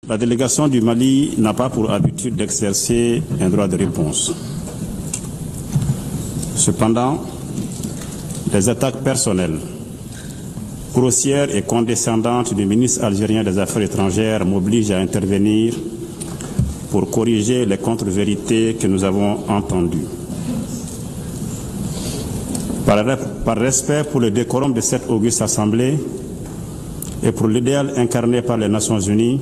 La délégation du Mali n'a pas pour habitude d'exercer un droit de réponse. Cependant, les attaques personnelles, grossières et condescendantes du ministre algérien des Affaires étrangères m'obligent à intervenir pour corriger les contre-vérités que nous avons entendues. Par respect pour le décorum de cette auguste assemblée et pour l'idéal incarné par les Nations Unies,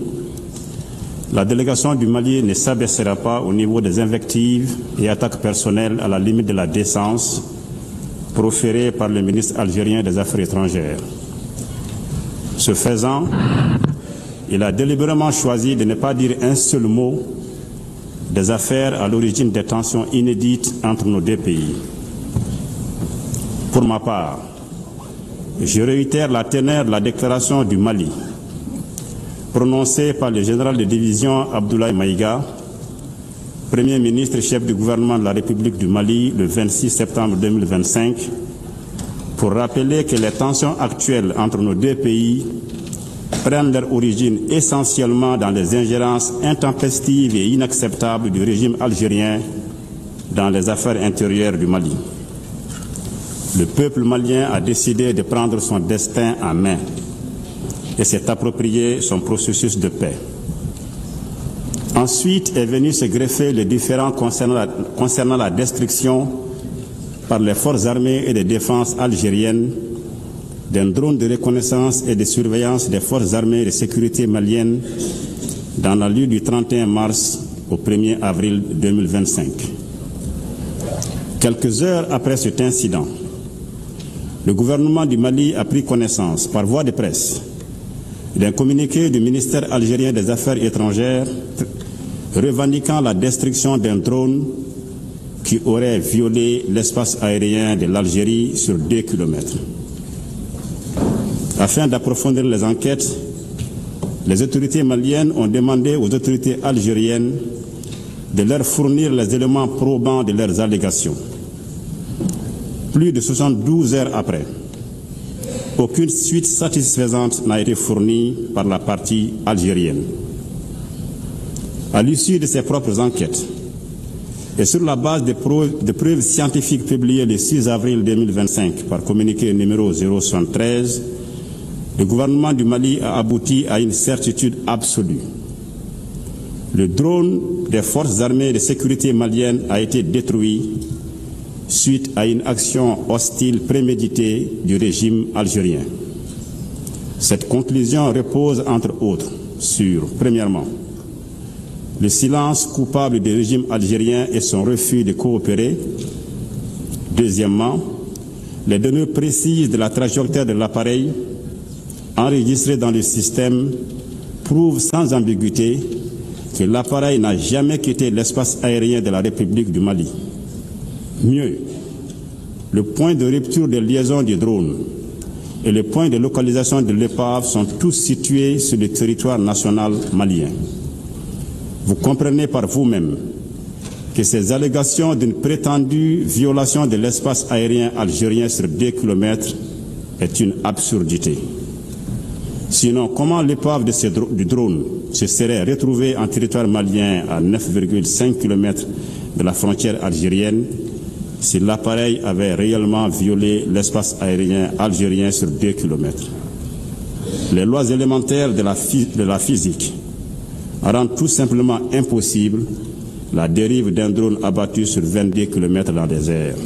la délégation du Mali ne s'abaissera pas au niveau des invectives et attaques personnelles à la limite de la décence proférées par le ministre algérien des Affaires étrangères. Ce faisant, il a délibérément choisi de ne pas dire un seul mot des affaires à l'origine des tensions inédites entre nos deux pays. Pour ma part, je réitère la teneur de la déclaration du Mali, prononcée par le général de division Abdoulaye Maïga, Premier ministre et chef du gouvernement de la République du Mali le 26 septembre 2025, pour rappeler que les tensions actuelles entre nos deux pays prennent leur origine essentiellement dans les ingérences intempestives et inacceptables du régime algérien dans les affaires intérieures du Mali. Le peuple malien a décidé de prendre son destin en main et s'est approprié son processus de paix. Ensuite est venu se greffer le différend concernant la destruction par les forces armées et de défense algériennes d'un drone de reconnaissance et de surveillance des forces armées et de sécurité maliennes dans la nuit du 31 mars au 1er avril 2025. Quelques heures après cet incident, le gouvernement du Mali a pris connaissance par voie de presse d'un communiqué du ministère algérien des Affaires étrangères revendiquant la destruction d'un drone qui aurait violé l'espace aérien de l'Algérie sur 2 kilomètres. Afin d'approfondir les enquêtes, les autorités maliennes ont demandé aux autorités algériennes de leur fournir les éléments probants de leurs allégations. Plus de 72 heures après, aucune suite satisfaisante n'a été fournie par la partie algérienne. À l'issue de ses propres enquêtes et sur la base de preuves scientifiques publiées le 6 avril 2025 par communiqué numéro 073, le gouvernement du Mali a abouti à une certitude absolue. Le drone des forces armées de sécurité maliennes a été détruit suite à une action hostile préméditée du régime algérien. Cette conclusion repose entre autres sur, premièrement, le silence coupable du régime algérien et son refus de coopérer. Deuxièmement, les données précises de la trajectoire de l'appareil enregistrées dans le système prouvent sans ambiguïté que l'appareil n'a jamais quitté l'espace aérien de la République du Mali. Mieux, le point de rupture de liaison du drone et le point de localisation de l'épave sont tous situés sur le territoire national malien. Vous comprenez par vous-même que ces allégations d'une prétendue violation de l'espace aérien algérien sur 2 kilomètres est une absurdité. Sinon, comment l'épave du drone se serait retrouvée en territoire malien à 9,5 km de la frontière algérienne si l'appareil avait réellement violé l'espace aérien algérien sur 2 km? Les lois élémentaires de la physique rendent tout simplement impossible la dérive d'un drone abattu sur 22 km dans les airs.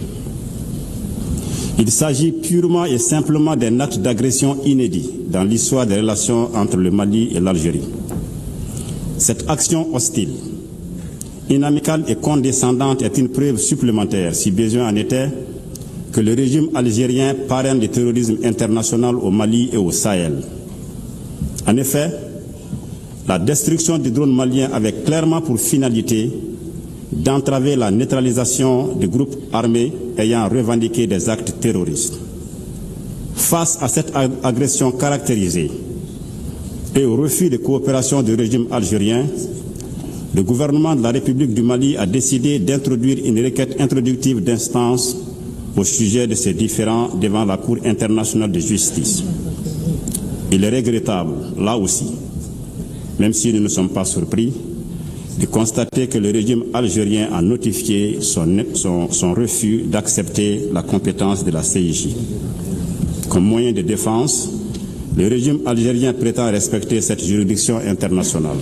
Il s'agit purement et simplement d'un acte d'agression inédit dans l'histoire des relations entre le Mali et l'Algérie. Cette action hostile, inamicale et condescendante est une preuve supplémentaire, si besoin en était, que le régime algérien parraine le terrorisme international au Mali et au Sahel. En effet, la destruction du drone malien avait clairement pour finalité d'entraver la neutralisation des groupes armés ayant revendiqué des actes terroristes. Face à cette agression caractérisée et au refus de coopération du régime algérien, le gouvernement de la République du Mali a décidé d'introduire une requête introductive d'instance au sujet de ces différends devant la Cour internationale de justice. Il est regrettable, là aussi, même si nous ne sommes pas surpris de constater que le régime algérien a notifié son refus d'accepter la compétence de la CIJ. Comme moyen de défense, le régime algérien prétend respecter cette juridiction internationale.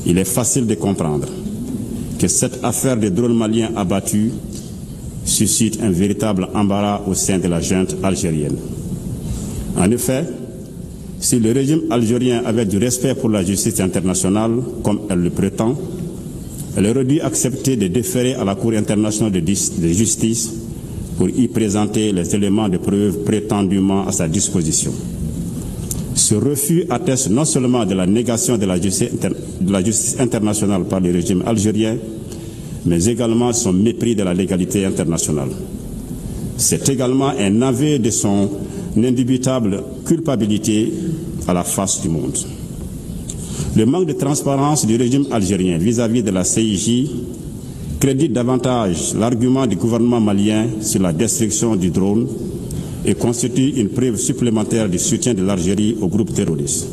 Il est facile de comprendre que cette affaire des drones maliens abattus suscite un véritable embarras au sein de la junte algérienne. En effet, si le régime algérien avait du respect pour la justice internationale, comme elle le prétend, elle aurait dû accepter de déférer à la Cour internationale de justice pour y présenter les éléments de preuve prétendument à sa disposition. Ce refus atteste non seulement de la négation de la justice internationale par le régime algérien, mais également son mépris de la légalité internationale. C'est également un aveu de son indubitable culpabilité à la face du monde. Le manque de transparence du régime algérien vis-à-vis de la CIJ crédite davantage l'argument du gouvernement malien sur la destruction du drone et constitue une preuve supplémentaire du soutien de l'Algérie au groupe terroriste.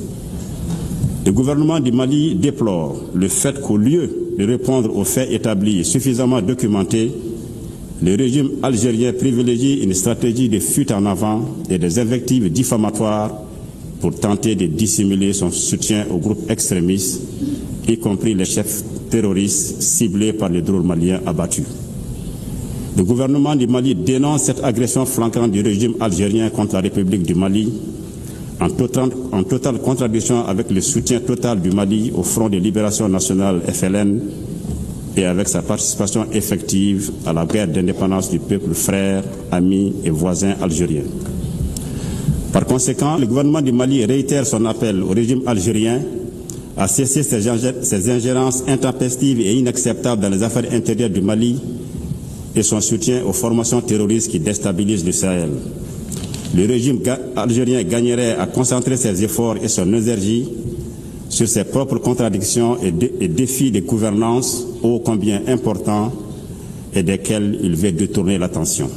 Le gouvernement du Mali déplore le fait qu'au lieu de répondre aux faits établis et suffisamment documentés, le régime algérien privilégie une stratégie de fuite en avant et des invectives diffamatoires pour tenter de dissimuler son soutien aux groupes extrémistes, y compris les chefs terroristes ciblés par les drones maliens abattus. Le gouvernement du Mali dénonce cette agression flagrante du régime algérien contre la République du Mali, en totale contradiction avec le soutien total du Mali au Front de Libération Nationale FLN et avec sa participation effective à la guerre d'indépendance du peuple frère, ami et voisin algérien. Par conséquent, le gouvernement du Mali réitère son appel au régime algérien à cesser ses ingérences intempestives et inacceptables dans les affaires intérieures du Mali et son soutien aux formations terroristes qui déstabilisent le Sahel. Le régime algérien gagnerait à concentrer ses efforts et son énergie sur ses propres contradictions et défis de gouvernance ô combien importants et desquels il veut détourner l'attention.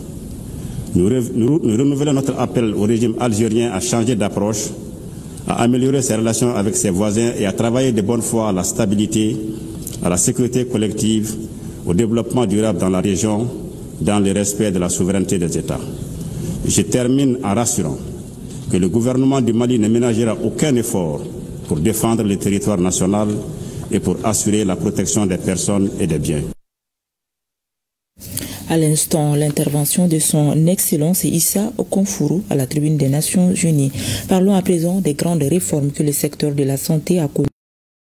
Nous renouvelons notre appel au régime algérien à changer d'approche, à améliorer ses relations avec ses voisins et à travailler de bonne foi à la stabilité, à la sécurité collective, au développement durable dans la région, dans le respect de la souveraineté des États. Je termine en rassurant que le gouvernement du Mali ne ménagera aucun effort pour défendre le territoire national et pour assurer la protection des personnes et des biens. À l'instant, l'intervention de son Excellence Issa Okonfuru à la tribune des Nations Unies. Parlons à présent des grandes réformes que le secteur de la santé a connues.